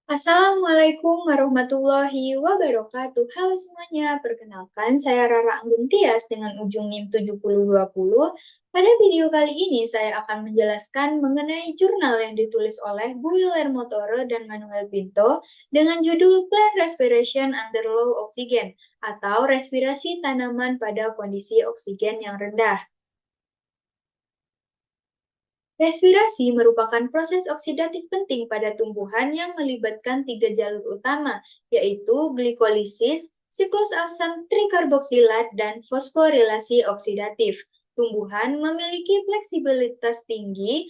Assalamualaikum warahmatullahi wabarakatuh. Halo semuanya, perkenalkan saya Rara Anggun Tias dengan ujung NIM 7020. Pada video kali ini saya akan menjelaskan mengenai jurnal yang ditulis oleh Guillermo Toro dan Manuel Pinto dengan judul Plant Respiration Under Low Oxygen atau respirasi tanaman pada kondisi oksigen yang rendah. Respirasi merupakan proses oksidatif penting pada tumbuhan yang melibatkan tiga jalur utama, yaitu glikolisis, siklus asam trikarboksilat, dan fosforilasi oksidatif. Tumbuhan memiliki fleksibilitas tinggi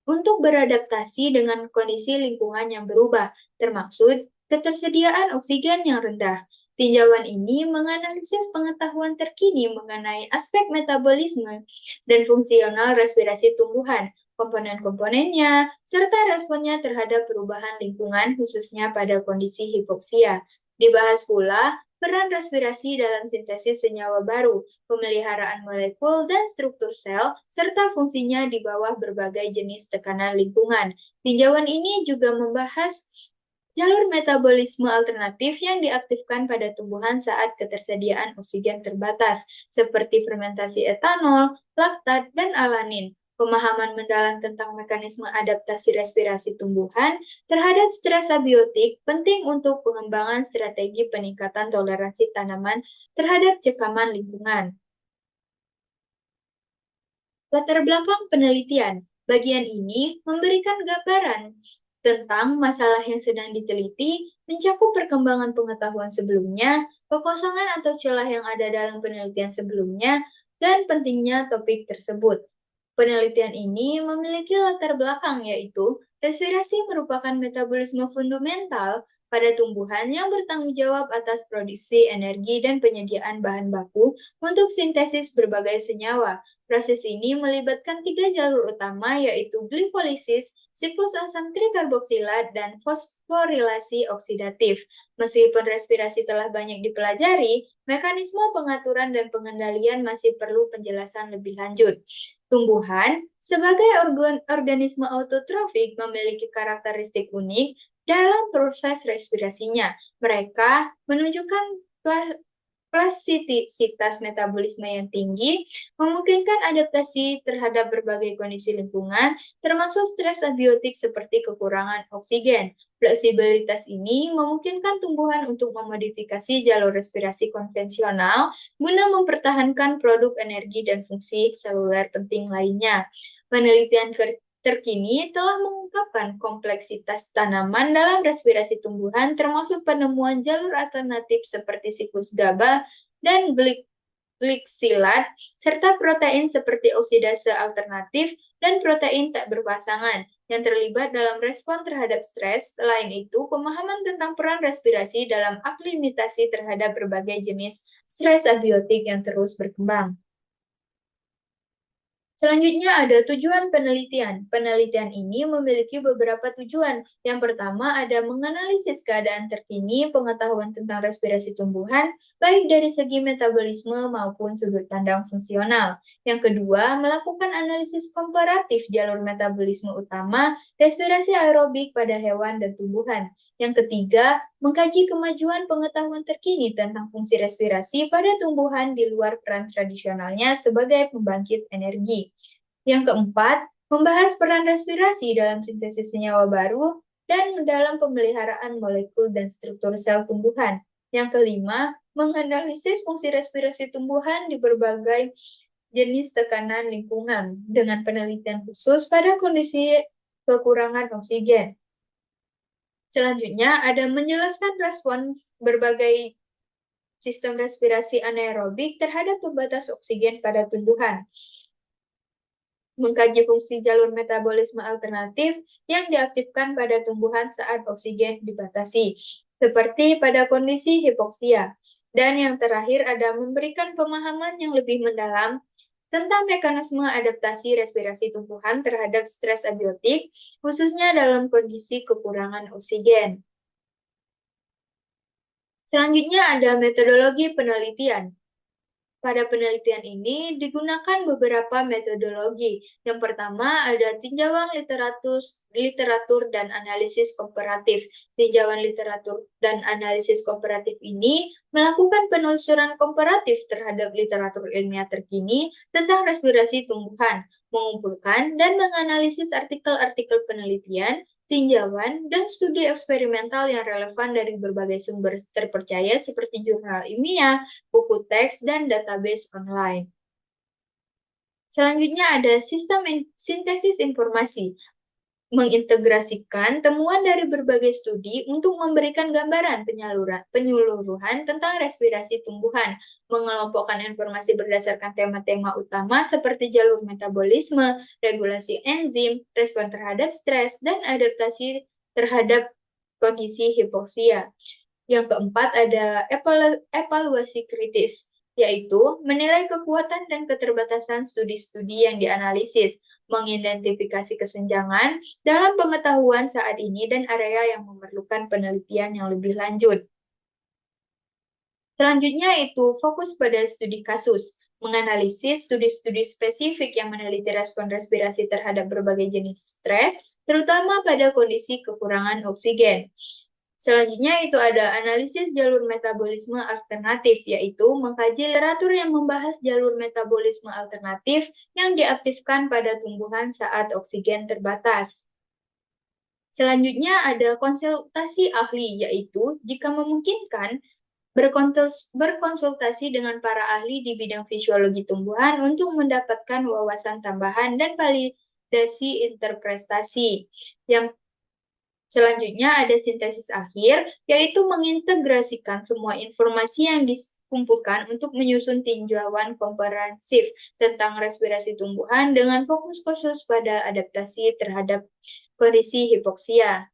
untuk beradaptasi dengan kondisi lingkungan yang berubah, termaksud ketersediaan oksigen yang rendah. Tinjauan ini menganalisis pengetahuan terkini mengenai aspek metabolisme dan fungsional respirasi tumbuhan, komponen-komponennya, serta responnya terhadap perubahan lingkungan khususnya pada kondisi hipoksia. Dibahas pula peran respirasi dalam sintesis senyawa baru, pemeliharaan molekul dan struktur sel, serta fungsinya di bawah berbagai jenis tekanan lingkungan. Tinjauan ini juga membahas jalur metabolisme alternatif yang diaktifkan pada tumbuhan saat ketersediaan oksigen terbatas, seperti fermentasi etanol, laktat, dan alanin. Pemahaman mendalam tentang mekanisme adaptasi respirasi tumbuhan terhadap stres abiotik penting untuk pengembangan strategi peningkatan toleransi tanaman terhadap cekaman lingkungan. Latar belakang penelitian. Bagian ini memberikan gambaran tentang masalah yang sedang diteliti, mencakup perkembangan pengetahuan sebelumnya, kekosongan atau celah yang ada dalam penelitian sebelumnya, dan pentingnya topik tersebut. Penelitian ini memiliki latar belakang yaitu respirasi merupakan metabolisme fundamental pada tumbuhan yang bertanggung jawab atas produksi energi dan penyediaan bahan baku untuk sintesis berbagai senyawa. Proses ini melibatkan tiga jalur utama yaitu glikolisis, siklus asam trikarboksilat, dan fosforilasi oksidatif. Meskipun respirasi telah banyak dipelajari, mekanisme pengaturan dan pengendalian masih perlu penjelasan lebih lanjut. Tumbuhan sebagai organisme autotrofik memiliki karakteristik unik dalam proses respirasinya. Mereka menunjukkan plastisitas metabolisme yang tinggi, memungkinkan adaptasi terhadap berbagai kondisi lingkungan, termasuk stres abiotik seperti kekurangan oksigen. Fleksibilitas ini memungkinkan tumbuhan untuk memodifikasi jalur respirasi konvensional guna mempertahankan produk energi dan fungsi seluler penting lainnya. Penelitian terkini telah mengungkapkan kompleksitas tanaman dalam respirasi tumbuhan, termasuk penemuan jalur alternatif seperti siklus GABA dan gliksilat, serta protein seperti oksidase alternatif dan protein tak berpasangan yang terlibat dalam respon terhadap stres. Selain itu, pemahaman tentang peran respirasi dalam aklimatasi terhadap berbagai jenis stres abiotik yang terus berkembang. Selanjutnya ada tujuan penelitian. Penelitian ini memiliki beberapa tujuan. Yang pertama ada menganalisis keadaan terkini pengetahuan tentang respirasi tumbuhan, baik dari segi metabolisme maupun sudut pandang fungsional. Yang kedua, melakukan analisis komparatif jalur metabolisme utama respirasi aerobik pada hewan dan tumbuhan. Yang ketiga, mengkaji kemajuan pengetahuan terkini tentang fungsi respirasi pada tumbuhan di luar peran tradisionalnya sebagai pembangkit energi. Yang keempat, membahas peran respirasi dalam sintesis senyawa baru dan dalam pemeliharaan molekul dan struktur sel tumbuhan. Yang kelima, menganalisis fungsi respirasi tumbuhan di berbagai jenis tekanan lingkungan dengan penelitian khusus pada kondisi kekurangan oksigen. Selanjutnya, ada menjelaskan respon berbagai sistem respirasi anaerobik terhadap pembatas oksigen pada tumbuhan. Mengkaji fungsi jalur metabolisme alternatif yang diaktifkan pada tumbuhan saat oksigen dibatasi, seperti pada kondisi hipoksia. Dan yang terakhir ada memberikan pemahaman yang lebih mendalam tentang mekanisme adaptasi respirasi tumbuhan terhadap stres abiotik, khususnya dalam kondisi kekurangan oksigen. Selanjutnya ada metodologi penelitian. Pada penelitian ini digunakan beberapa metodologi. Yang pertama ada tinjauan literatur dan analisis komparatif. Tinjauan literatur dan analisis komparatif ini melakukan penelusuran komparatif terhadap literatur ilmiah terkini tentang respirasi tumbuhan, mengumpulkan dan menganalisis artikel-artikel penelitian, tinjauan, dan studi eksperimental yang relevan dari berbagai sumber terpercaya seperti jurnal ilmiah, buku teks, dan database online. Selanjutnya ada sistem sintesis informasi, mengintegrasikan temuan dari berbagai studi untuk memberikan gambaran penyuluruhan tentang respirasi tumbuhan, mengelompokkan informasi berdasarkan tema-tema utama seperti jalur metabolisme, regulasi enzim, respon terhadap stres, dan adaptasi terhadap kondisi hipoksia. Yang keempat ada evaluasi kritis, yaitu menilai kekuatan dan keterbatasan studi-studi yang dianalisis, mengidentifikasi kesenjangan dalam pengetahuan saat ini dan area yang memerlukan penelitian yang lebih lanjut. Selanjutnya itu fokus pada studi kasus, menganalisis studi-studi spesifik yang meneliti respon respirasi terhadap berbagai jenis stres, terutama pada kondisi kekurangan oksigen. Selanjutnya itu ada analisis jalur metabolisme alternatif, yaitu mengkaji literatur yang membahas jalur metabolisme alternatif yang diaktifkan pada tumbuhan saat oksigen terbatas. Selanjutnya ada konsultasi ahli, yaitu jika memungkinkan berkonsultasi dengan para ahli di bidang fisiologi tumbuhan untuk mendapatkan wawasan tambahan dan validasi interpretasi. Yang selanjutnya ada sintesis akhir, yaitu mengintegrasikan semua informasi yang dikumpulkan untuk menyusun tinjauan komprehensif tentang respirasi tumbuhan dengan fokus khusus pada adaptasi terhadap kondisi hipoksia.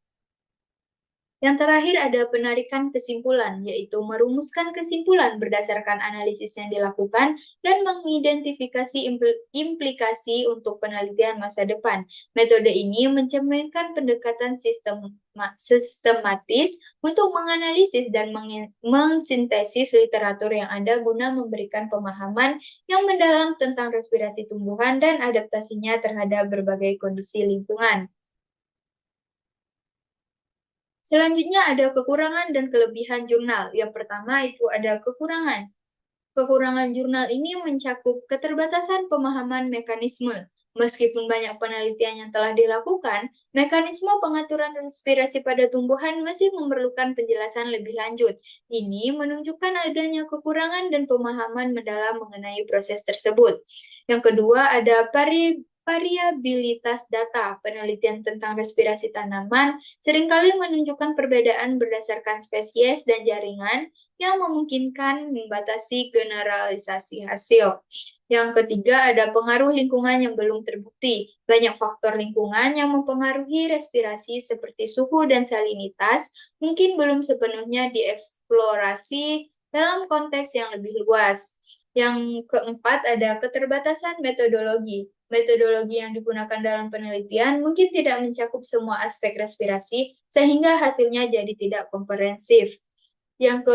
Yang terakhir ada penarikan kesimpulan, yaitu merumuskan kesimpulan berdasarkan analisis yang dilakukan dan mengidentifikasi implikasi untuk penelitian masa depan. Metode ini mencerminkan pendekatan sistematis untuk menganalisis dan mensintesis literatur yang ada guna memberikan pemahaman yang mendalam tentang respirasi tumbuhan dan adaptasinya terhadap berbagai kondisi lingkungan. Selanjutnya ada kekurangan dan kelebihan jurnal. Yang pertama itu ada kekurangan. Kekurangan jurnal ini mencakup keterbatasan pemahaman mekanisme. Meskipun banyak penelitian yang telah dilakukan, mekanisme pengaturan respirasi pada tumbuhan masih memerlukan penjelasan lebih lanjut. Ini menunjukkan adanya kekurangan dan pemahaman mendalam mengenai proses tersebut. Yang kedua ada variabilitas data. Penelitian tentang respirasi tanaman seringkali menunjukkan perbedaan berdasarkan spesies dan jaringan yang memungkinkan membatasi generalisasi hasil. Yang ketiga, ada pengaruh lingkungan yang belum terbukti. Banyak faktor lingkungan yang mempengaruhi respirasi seperti suhu dan salinitas mungkin belum sepenuhnya dieksplorasi dalam konteks yang lebih luas. Yang keempat, ada keterbatasan metodologi. Metodologi yang digunakan dalam penelitian mungkin tidak mencakup semua aspek respirasi, sehingga hasilnya jadi tidak komprehensif. Yang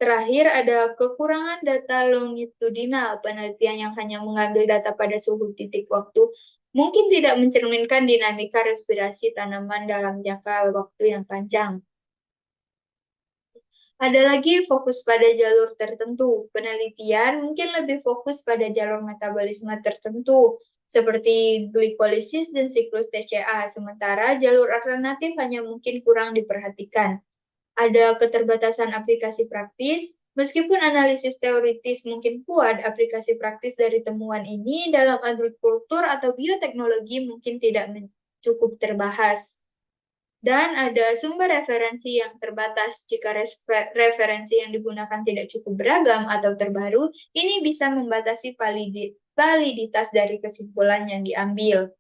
terakhir ada kekurangan data longitudinal. Penelitian yang hanya mengambil data pada suhu titik waktu mungkin tidak mencerminkan dinamika respirasi tanaman dalam jangka waktu yang panjang. Ada lagi fokus pada jalur tertentu. Penelitian mungkin lebih fokus pada jalur metabolisme tertentu, seperti glikolisis dan siklus TCA, sementara jalur alternatif hanya mungkin kurang diperhatikan. Ada keterbatasan aplikasi praktis, meskipun analisis teoritis mungkin kuat, aplikasi praktis dari temuan ini dalam agrikultur atau bioteknologi mungkin tidak cukup terbahas. Dan ada sumber referensi yang terbatas. Jika referensi yang digunakan tidak cukup beragam atau terbaru, ini bisa membatasi validitas dari kesimpulan yang diambil.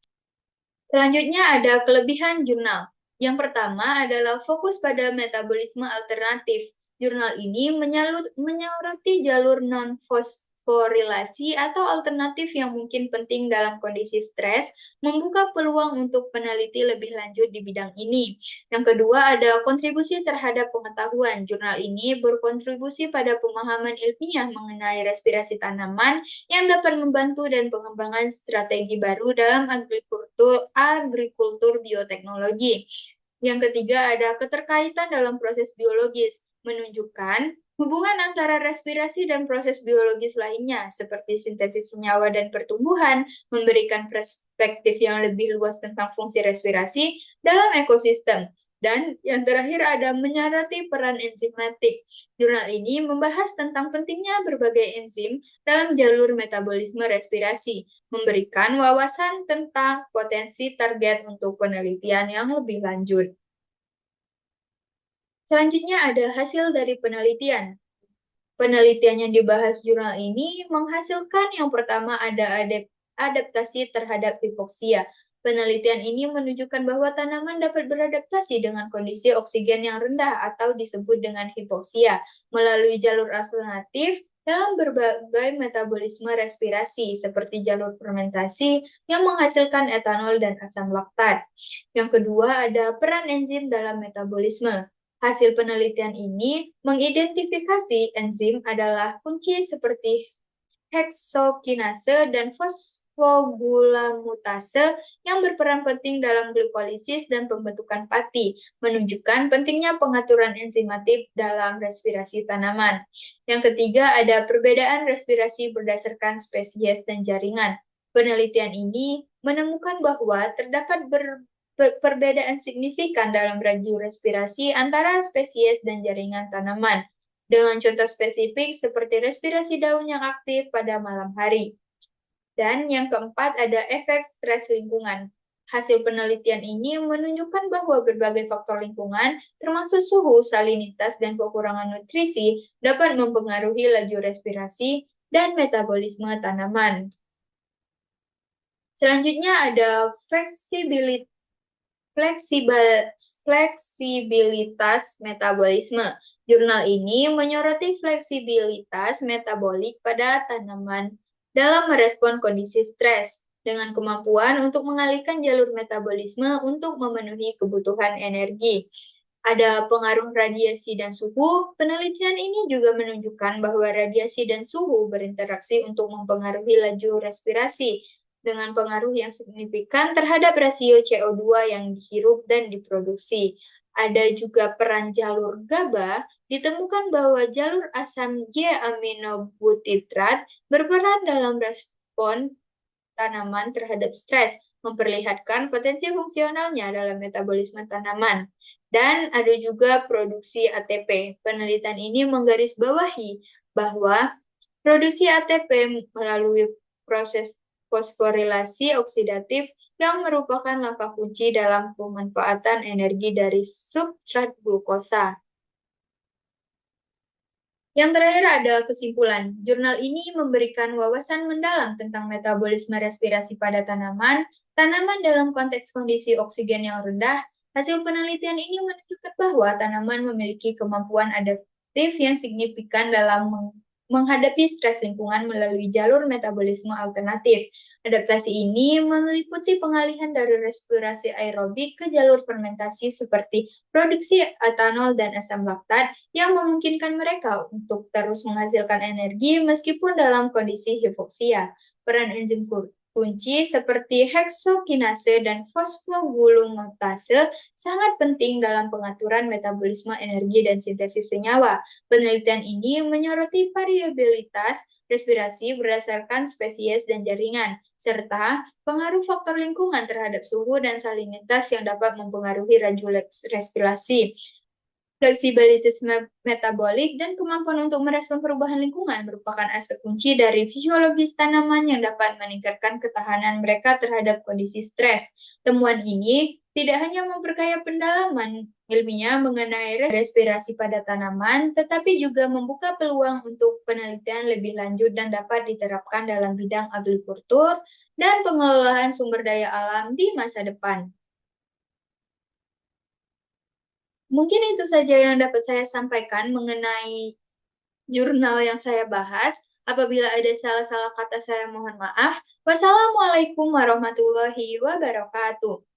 Selanjutnya ada kelebihan jurnal. Yang pertama adalah fokus pada metabolisme alternatif. Jurnal ini menyoroti jalur korelasi atau alternatif yang mungkin penting dalam kondisi stres, membuka peluang untuk peneliti lebih lanjut di bidang ini. Yang kedua ada kontribusi terhadap pengetahuan. Jurnal ini berkontribusi pada pemahaman ilmiah mengenai respirasi tanaman yang dapat membantu dan pengembangan strategi baru dalam agrikultur bioteknologi. Yang ketiga ada keterkaitan dalam proses biologis, menunjukkan hubungan antara respirasi dan proses biologis lainnya, seperti sintesis senyawa dan pertumbuhan, memberikan perspektif yang lebih luas tentang fungsi respirasi dalam ekosistem. Dan yang terakhir ada menyoroti peran enzimatik. Jurnal ini membahas tentang pentingnya berbagai enzim dalam jalur metabolisme respirasi, memberikan wawasan tentang potensi target untuk penelitian yang lebih lanjut. Selanjutnya ada hasil dari penelitian. Penelitian yang dibahas jurnal ini menghasilkan yang pertama ada adaptasi terhadap hipoksia. Penelitian ini menunjukkan bahwa tanaman dapat beradaptasi dengan kondisi oksigen yang rendah atau disebut dengan hipoksia melalui jalur alternatif dalam berbagai metabolisme respirasi seperti jalur fermentasi yang menghasilkan etanol dan asam laktat. Yang kedua ada peran enzim dalam metabolisme. Hasil penelitian ini mengidentifikasi enzim adalah kunci seperti heksokinase dan fosfogulamutase yang berperan penting dalam glikolisis dan pembentukan pati, menunjukkan pentingnya pengaturan enzimatik dalam respirasi tanaman. Yang ketiga ada perbedaan respirasi berdasarkan spesies dan jaringan. Penelitian ini menemukan bahwa terdapat perbedaan signifikan dalam laju respirasi antara spesies dan jaringan tanaman, dengan contoh spesifik seperti respirasi daun yang aktif pada malam hari. Dan yang keempat ada efek stres lingkungan. Hasil penelitian ini menunjukkan bahwa berbagai faktor lingkungan, termasuk suhu, salinitas, dan kekurangan nutrisi, dapat mempengaruhi laju respirasi dan metabolisme tanaman. Selanjutnya ada fleksibilitas metabolisme. Jurnal ini menyoroti fleksibilitas metabolik pada tanaman dalam merespon kondisi stres, dengan kemampuan untuk mengalihkan jalur metabolisme untuk memenuhi kebutuhan energi. Ada pengaruh radiasi dan suhu. Penelitian ini juga menunjukkan bahwa radiasi dan suhu berinteraksi untuk mempengaruhi laju respirasi, dengan pengaruh yang signifikan terhadap rasio CO2 yang dihirup dan diproduksi. Ada juga peran jalur GABA, ditemukan bahwa jalur asam G-aminobutitrat berperan dalam respon tanaman terhadap stres, memperlihatkan potensi fungsionalnya dalam metabolisme tanaman. Dan ada juga produksi ATP. Penelitian ini menggarisbawahi bahwa produksi ATP melalui proses fosforilasi oksidatif yang merupakan langkah kunci dalam pemanfaatan energi dari substrat glukosa. Yang terakhir ada kesimpulan. Jurnal ini memberikan wawasan mendalam tentang metabolisme respirasi pada tanaman dalam konteks kondisi oksigen yang rendah. Hasil penelitian ini menunjukkan bahwa tanaman memiliki kemampuan adaptif yang signifikan dalam menghadapi stres lingkungan melalui jalur metabolisme alternatif. Adaptasi ini meliputi pengalihan dari respirasi aerobik ke jalur fermentasi seperti produksi etanol dan asam laktat yang memungkinkan mereka untuk terus menghasilkan energi meskipun dalam kondisi hipoksia. Peran enzim kunci seperti heksokinase dan fosfoglutamate sangat penting dalam pengaturan metabolisme energi dan sintesis senyawa. Penelitian ini menyoroti variabilitas respirasi berdasarkan spesies dan jaringan, serta pengaruh faktor lingkungan terhadap suhu dan salinitas yang dapat mempengaruhi laju respirasi. Fleksibilitas metabolik dan kemampuan untuk merespon perubahan lingkungan merupakan aspek kunci dari fisiologis tanaman yang dapat meningkatkan ketahanan mereka terhadap kondisi stres. Temuan ini tidak hanya memperkaya pendalaman ilmiah mengenai respirasi pada tanaman, tetapi juga membuka peluang untuk penelitian lebih lanjut dan dapat diterapkan dalam bidang agrikultur dan pengelolaan sumber daya alam di masa depan. Mungkin itu saja yang dapat saya sampaikan mengenai jurnal yang saya bahas. Apabila ada salah-salah kata saya mohon maaf. Wassalamualaikum warahmatullahi wabarakatuh.